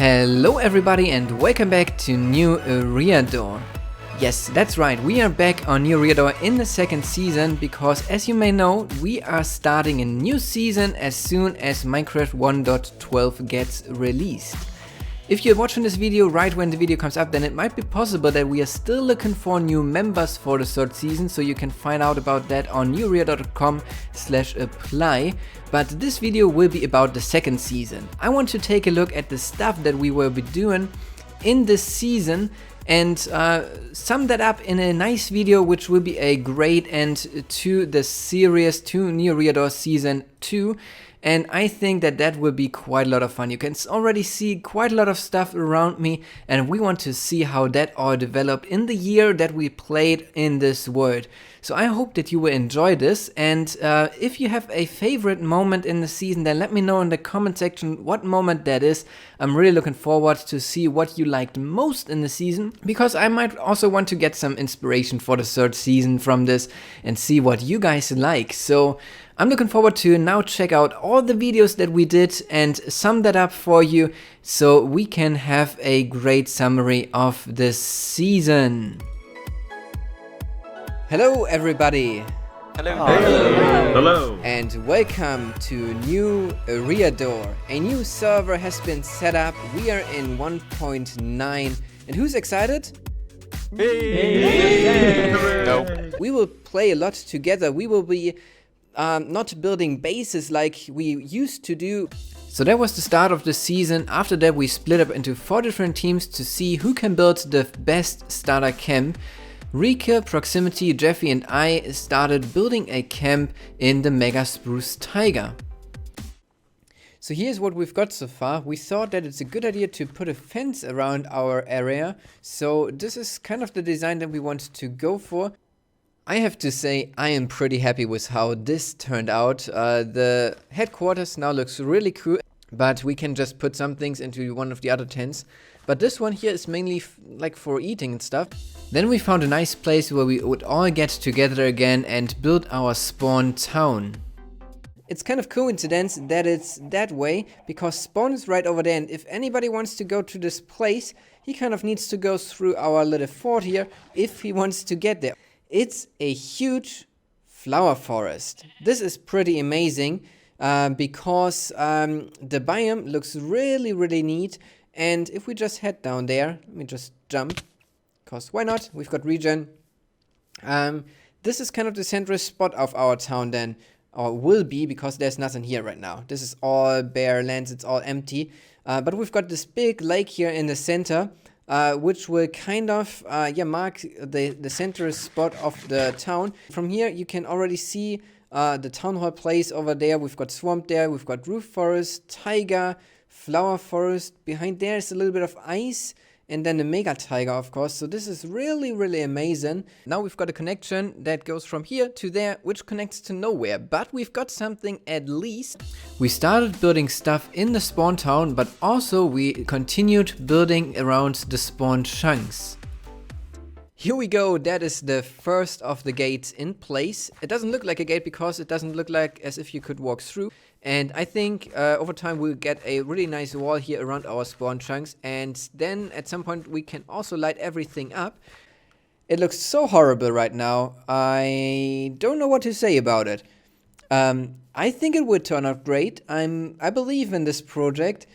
Hello everybody and welcome back to new Eriador. Yes, that's right, we are back on new Eriador in the second season because, as you may know, we are starting a new season as soon as Minecraft 1.12 gets released. If you're watching this video right when the video comes up, then it might be possible that we are still looking for new members for the third season, so you can find out about that on neweriador.com/apply. But this video will be about the second season. I want to take a look at the stuff that we will be doing in this season and sum that up in a nice video, which will be a great end to the series, to New Eriador Season 2. And I think that will be quite a lot of fun. You can already see quite a lot of stuff around me, and we want to see how that all developed in the year that we played in this world. So I hope that you will enjoy this, and if you have a favorite moment in the season, then let me know in the comment section what moment that is. I'm really looking forward to see what you liked most in the season, because I might also want to get some inspiration for the third season from this and see what you guys like. So I'm looking forward to now check out all the videos that we did and sum that up for you so we can have a great summary of this season. Hello everybody! Hello. Hello. Hello. And welcome to new Eriador. A new server has been set up. We are in 1.9. And who's excited? Hey. No. We will play a lot together. We will be not building bases like we used to do. So that was the start of the season. After that we split up into 4 different teams to see who can build the best starter camp. Rika, Proximity, Jeffy and I started building a camp in the Mega Spruce Taiga. So here's what we've got so far. We thought that it's a good idea to put a fence around our area. So this is kind of the design that we want to go for. I have to say, I am pretty happy with how this turned out. The headquarters now looks really cool, but we can just put some things into one of the other tents. But this one here is mainly like for eating and stuff. Then we found a nice place where we would all get together again and build our spawn town. It's kind of coincidence that it's that way, because spawn is right over there, and if anybody wants to go to this place, he kind of needs to go through our little fort here if he wants to get there. It's a huge flower forest. This is pretty amazing because the biome looks really neat. And if we just head down there, let me just jump, because why not? We've got regen. This is kind of the central spot of our town then, or will be, because there's nothing here right now. This is all bare lands, it's all empty. But we've got this big lake here in the center, which will kind of mark the central spot of the town. From here you can already see the town hall place over there. We've got swamp there, we've got roof forest, taiga, flower forest. Behind there is a little bit of ice, and then the mega taiga, of course. So this is really amazing. Now we've got a connection that goes from here to there, which connects to nowhere, but we've got something at least. We started building stuff in the spawn town, but also we continued building around the spawn chunks. Here we go, that is the first of the gates in place. It doesn't look like a gate because it doesn't look like as if you could walk through. And I think over time we'll get a really nice wall here around our spawn chunks. And then at some point we can also light everything up. It looks so horrible right now. I don't know what to say about it. I think it would turn out great. I believe in this project.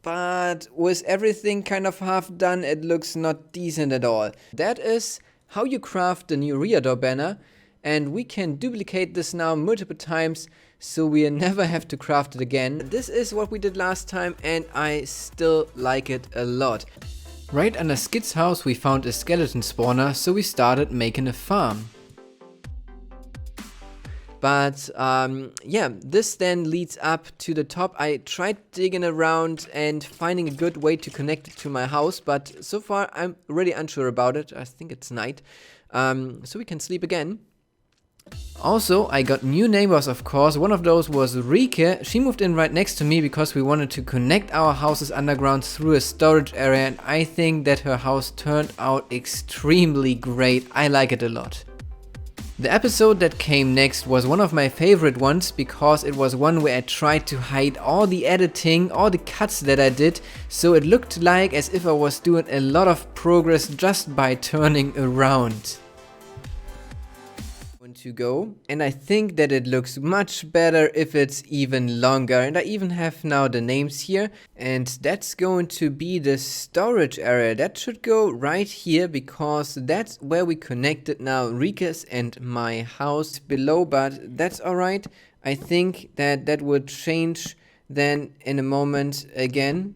But with everything kind of half done, it looks not decent at all. That is how you craft the new Eriador banner. And we can duplicate this now multiple times, so we never have to craft it again. This is what we did last time, and I still like it a lot. Right under Skid's house we found a skeleton spawner, so we started making a farm. But yeah, this then leads up to the top. I tried digging around and finding a good way to connect it to my house, but so far I'm really unsure about it. I think it's night, so we can sleep again. Also, I got new neighbors, of course. One of those was Rike. She moved in right next to me because we wanted to connect our houses underground through a storage area, and I think that her house turned out extremely great. I like it a lot. The episode that came next was one of my favorite ones because it was one where I tried to hide all the editing, all the cuts that I did, so it looked like as if I was doing a lot of progress just by turning around. To go, and I think that it looks much better if it's even longer, and I even have now the names here, and that's going to be the storage area. That should go right here because that's where we connected now Rika's and my house below, but that's alright. I think that that would change then in a moment again,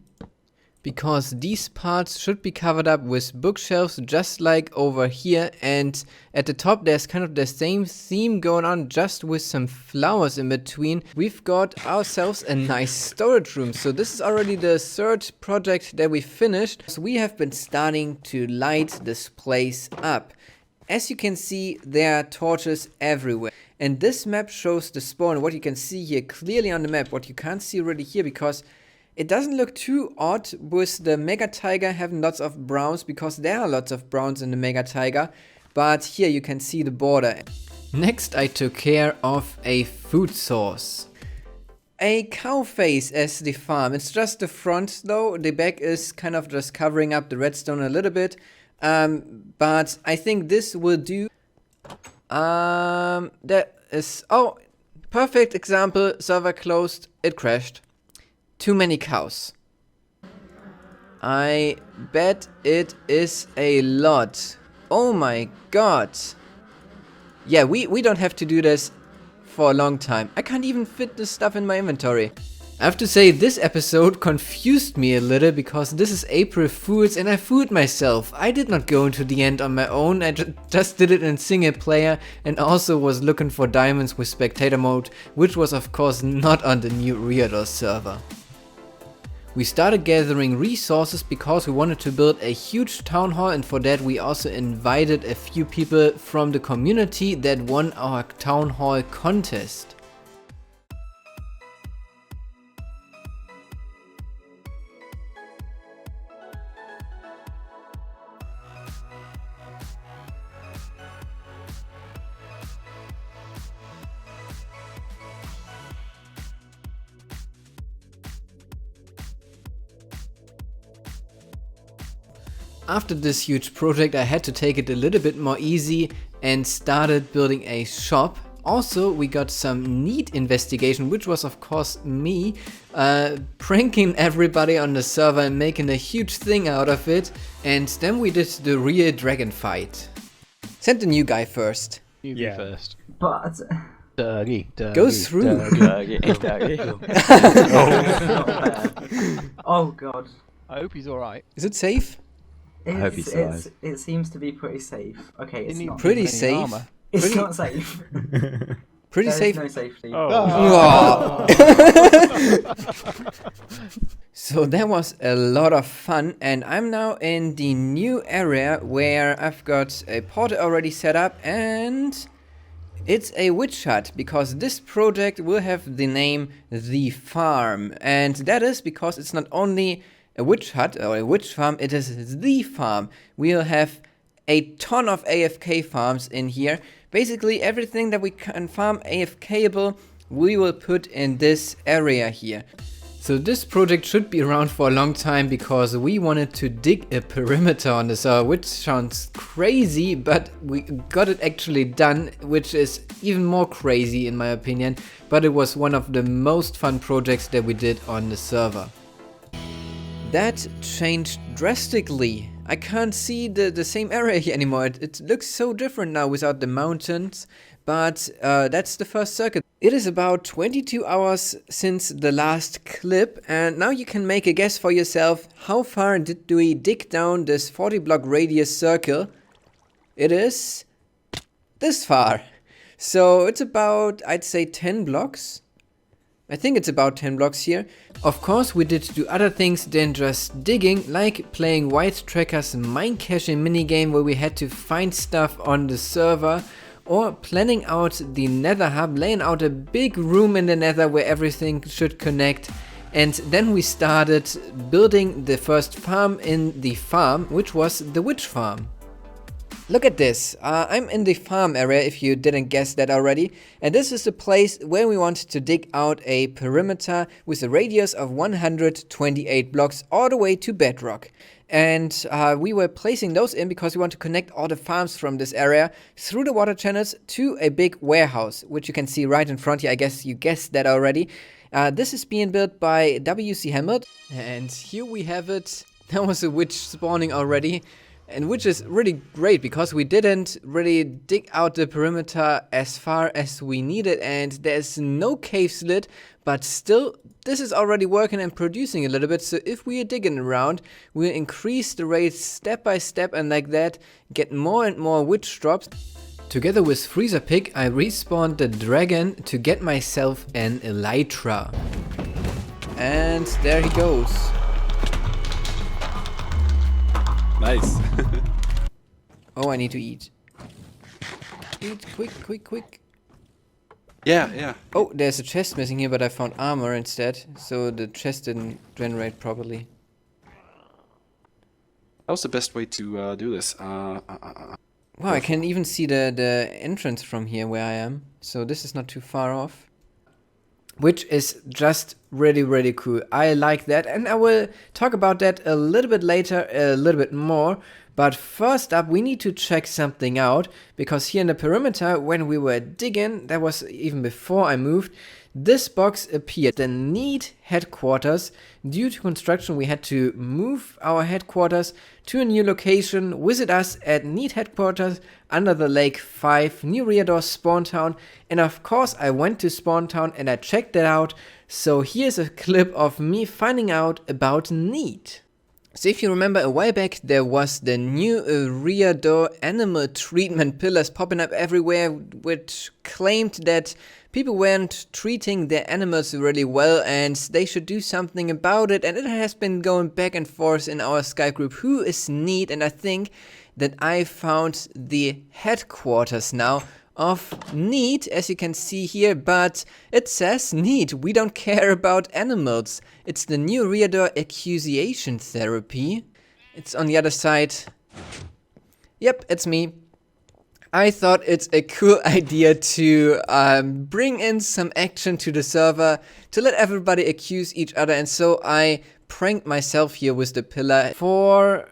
because these parts should be covered up with bookshelves just like over here, and at the top there's kind of the same theme going on, just with some flowers in between. We've got ourselves a nice storage room. So this is already the third project that we finished. So we have been starting to light this place up. As you can see, there are torches everywhere. And this map shows the spawn, what you can see here clearly on the map, what you can't see already here, because it doesn't look too odd with the Mega Tiger having lots of browns, because there are lots of browns in the Mega Tiger, but here you can see the border. Next I took care of a food source. A cow face as the farm. It's just the front though, the back is kind of just covering up the redstone a little bit, but I think this will do. That is, oh, perfect example, server closed, it crashed. Too many cows. I bet it is a lot. Oh my god. Yeah, we don't have to do this for a long time. I can't even fit this stuff in my inventory. I have to say, this episode confused me a little because this is April Fools and I fooled myself. I did not go into the end on my own, I just did it in single player, and also was looking for diamonds with spectator mode, which was of course not on the new Eriador server. We started gathering resources because we wanted to build a huge town hall, and for that we also invited a few people from the community that won our town hall contest. After this huge project I had to take it a little bit more easy and started building a shop. Also we got some neat investigation, which was of course me pranking everybody on the server and making a huge thing out of it, and then we did the real dragon fight. Send the new guy first. You first. But Go through. Oh god. I hope he's alright. Is it safe? I hope he's alive. It seems to be pretty safe. Okay, it's not. Pretty safe. It's not safe. Pretty safe. There's no safety. Oh. So that was a lot of fun, and I'm now in the new area where I've got a portal already set up, and it's a witch hut, because this project will have the name The Farm, and that is because it's not only a witch hut or a witch farm, it is the farm. We'll have a ton of AFK farms in here. Basically everything that we can farm AFKable we will put in this area here. So this project should be around for a long time because we wanted to dig a perimeter on the server, which sounds crazy, but we got it actually done, which is even more crazy in my opinion, but it was one of the most fun projects that we did on the server. That changed drastically. I can't see the same area here anymore. It looks so different now without the mountains, but that's the first circuit. It is about 22 hours since the last clip, and now you can make a guess for yourself. How far did we dig down this 40 block radius circle? It is this far. So it's about, I'd say, 10 blocks. I think it's about 10 blocks here. Of course we did do other things than just digging, like playing White Tracker's mine caching minigame where we had to find stuff on the server, or planning out the Nether hub, laying out a big room in the Nether where everything should connect. And then we started building the first farm in the farm, which was the witch farm. Look at this. I'm in the farm area, if you didn't guess that already. And this is the place where we want to dig out a perimeter with a radius of 128 blocks all the way to bedrock. And we were placing those in because we want to connect all the farms from this area through the water channels to a big warehouse, which you can see right in front here. I guess you guessed that already. This is being built by WC Hamlet. And here we have it. There was a witch spawning already. And which is really great because we didn't really dig out the perimeter as far as we needed, and there's no cave slit, but still this is already working and producing a little bit. So if we are digging around, we'll increase the rate step by step, and like that get more and more witch drops. Together with Freezer Pig, I respawned the dragon to get myself an elytra. And there he goes. Nice. Oh, I need to eat. Eat, quick, quick, quick. Yeah. Oh, there's a chest missing here, but I found armor instead. So the chest didn't generate properly. That was the best way to do this. Wow, I can even see the entrance from here where I am. So this is not too far off. Which is just really, really cool. I like that, and I will talk about that a little bit later, a little bit more. But first up, we need to check something out, because here in the perimeter, when we were digging, that was even before I moved, this box appeared, the Need headquarters. Due to construction, we had to move our headquarters to a new location. Visit us at Need headquarters under the Lake 5, near Eriador spawn town. And of course, I went to spawn town and I checked that out. So here's a clip of me finding out about Need. So if you remember a while back, there was the new Eriador animal treatment pillars popping up everywhere, which claimed that people weren't treating their animals really well and they should do something about it. And it has been going back and forth in our Skype group, who is Need? And I think that I found the headquarters now of Need, as you can see here, but it says Need. We don't care about animals. It's the new Eriador accusation therapy. It's on the other side. Yep, it's me. I thought it's a cool idea to bring in some action to the server, to let everybody accuse each other, and so I pranked myself here with the pillar. For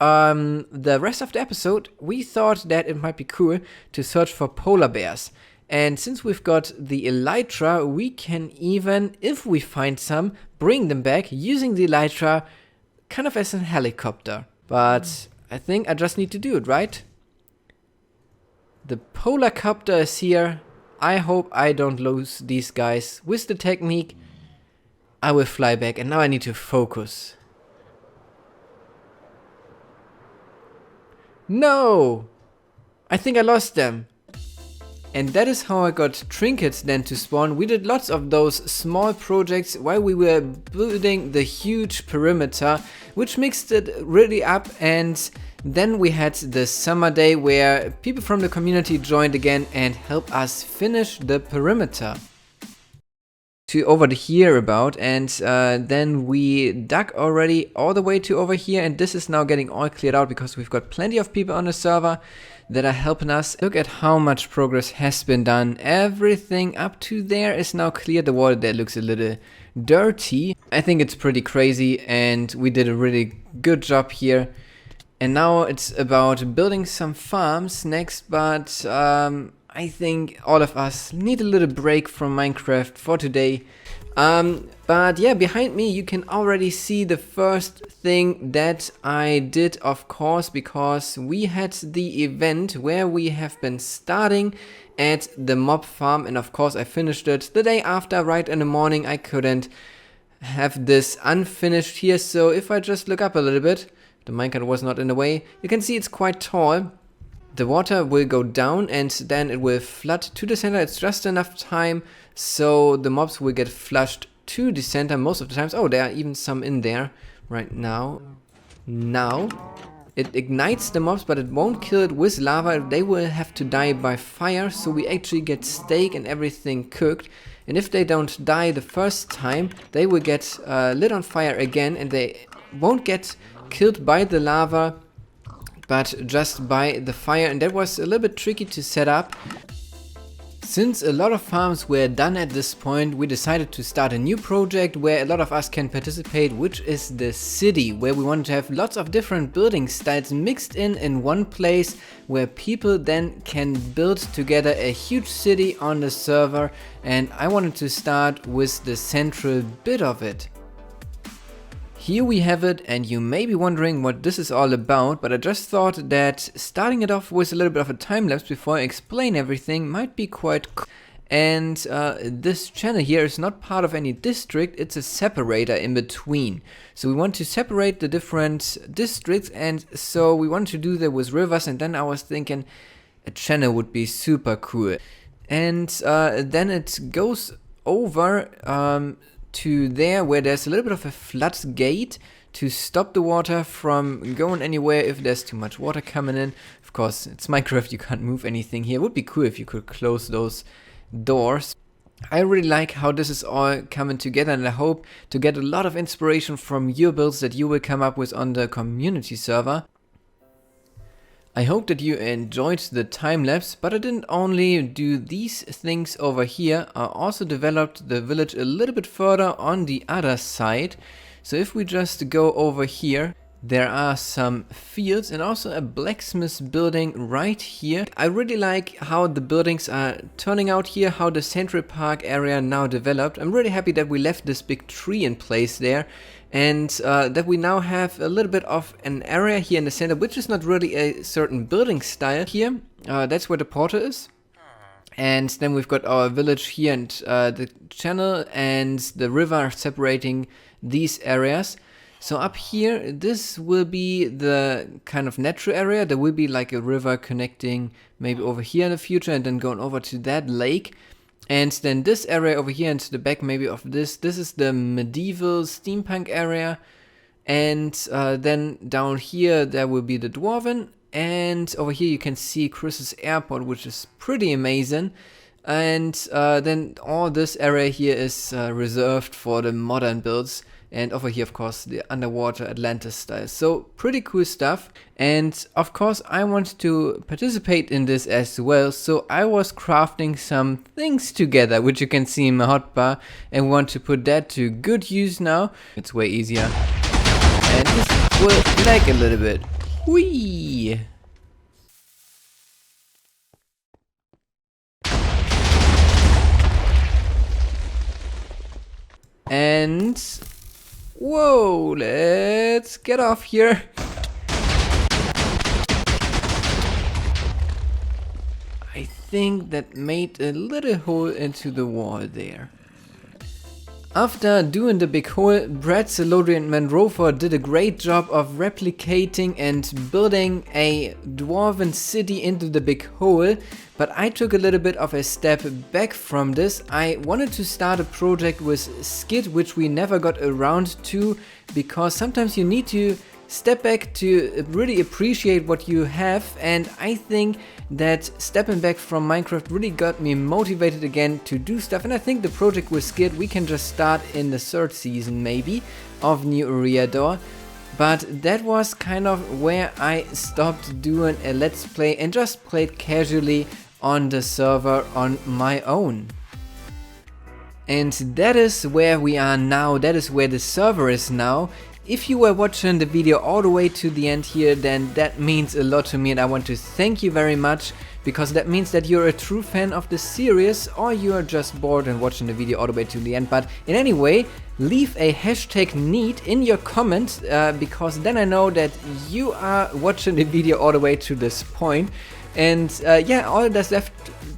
the rest of the episode, we thought that it might be cool to search for polar bears. And since we've got the elytra, we can even, if we find some, bring them back using the elytra kind of as a helicopter. But I think I just need to do it, right? The polar copter is here. I hope I don't lose these guys. With the technique, I will fly back. And now I need to focus. No! I think I lost them. And that is how I got trinkets then to spawn. We did lots of those small projects while we were building the huge perimeter, which mixed it really up. And then we had the summer day where people from the community joined again and helped us finish the perimeter. To over here about, and then we dug already all the way to over here, and this is now getting all cleared out because we've got plenty of people on the server that are helping us. Look at how much progress has been done. Everything up to there is now cleared. The water there looks a little dirty. I think it's pretty crazy, and we did a really good job here. And now it's about building some farms next, but I think all of us need a little break from Minecraft for today. But yeah, behind me you can already see the first thing that I did, of course, because we had the event where we have been starting at the mob farm, and of course I finished it the day after, right in the morning. I couldn't have this unfinished here, so if I just look up a little bit, the minecart was not in the way, you can see it's quite tall. The water will go down and then it will flood to the center. It's just enough time so the mobs will get flushed to the center most of the times. Oh, there are even some in there right now. Now it ignites the mobs, but it won't kill it with lava. They will have to die by fire, so we actually get steak and everything cooked. And if they don't die the first time, they will get lit on fire again, and they won't get killed by the lava. but just by the fire, and that was a little bit tricky to set up. Since a lot of farms were done at this point, we decided to start a new project where a lot of us can participate, which is the city, where we want to have lots of different building styles mixed in one place, where people then can build together a huge city on the server, and I wanted to start with the central bit of it. Here we have it, and you may be wondering what this is all about, but I just thought that starting it off with a little bit of a time lapse before I explain everything might be quite cool. And this channel here is not part of any district, it's a separator in between. So we want to separate the different districts, and so we want to do that with rivers, and then I was thinking a channel would be super cool. And then it goes over to there where there's a little bit of a flood gate to stop the water from going anywhere if there's too much water coming in. Of course, it's Minecraft, you can't move anything here. It would be cool if you could close those doors. I really like how this is all coming together, and I hope to get a lot of inspiration from your builds that you will come up with on the community server. I hope that you enjoyed the time lapse, but I didn't only do these things over here, I also developed the village a little bit further on the other side. So if we just go over here, there are some fields and also a blacksmith building right here. I really like how the buildings are turning out here, how the Central Park area now developed. I'm really happy that we left this big tree in place there, and that we now have a little bit of an area here in the center, which is not really a certain building style here. That's where the portal is. And then we've got our village here and the channel and the river separating these areas. So up here, this will be the kind of natural area. There will be like a river connecting maybe over here in the future and then going over to that lake. And then this area over here and to the back maybe of this is the medieval steampunk area. And then down here there will be the dwarven. And over here you can see Chris's airport, which is pretty amazing. And then all this area here is reserved for the modern builds. And over here, of course, the underwater Atlantis style. So pretty cool stuff. And of course, I want to participate in this as well. So I was crafting some things together, which you can see in my hotbar, and want to put that to good use now. It's way easier. And this will lag a little bit. Whee! And whoa, let's get off here. I think that made a little hole into the wall there. After doing the big hole, Brad, Celodri and Manrofer did a great job of replicating and building a dwarven city into the big hole, but I took a little bit of a step back from this. I wanted to start a project with Skid, which we never got around to, because sometimes you need to step back to really appreciate what you have, and I think that stepping back from Minecraft really got me motivated again to do stuff. And I think the project with Skid we can just start in the 3rd season maybe of New Eriador. But that was kind of where I stopped doing a let's play and just played casually on the server on my own. And that is where we are now, that is where the server is now. If you were watching the video all the way to the end here, then that means a lot to me, and I want to thank you very much, because that means that you're a true fan of the series, or you're just bored and watching the video all the way to the end. But in any way, leave a hashtag need in your comments, because then I know that you are watching the video all the way to this point. And yeah, all that's left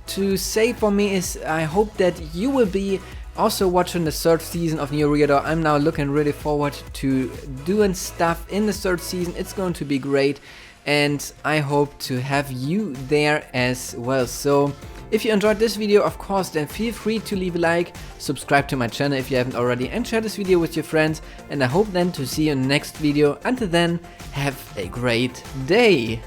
to say for me is I hope that you will be also watching the 3rd season of New Eriador. I'm now looking really forward to doing stuff in the 3rd season. It's going to be great, and I hope to have you there as well. So if you enjoyed this video, of course, then feel free to leave a like, subscribe to my channel if you haven't already, and share this video with your friends. And I hope then to see you in the next video. Until then, have a great day.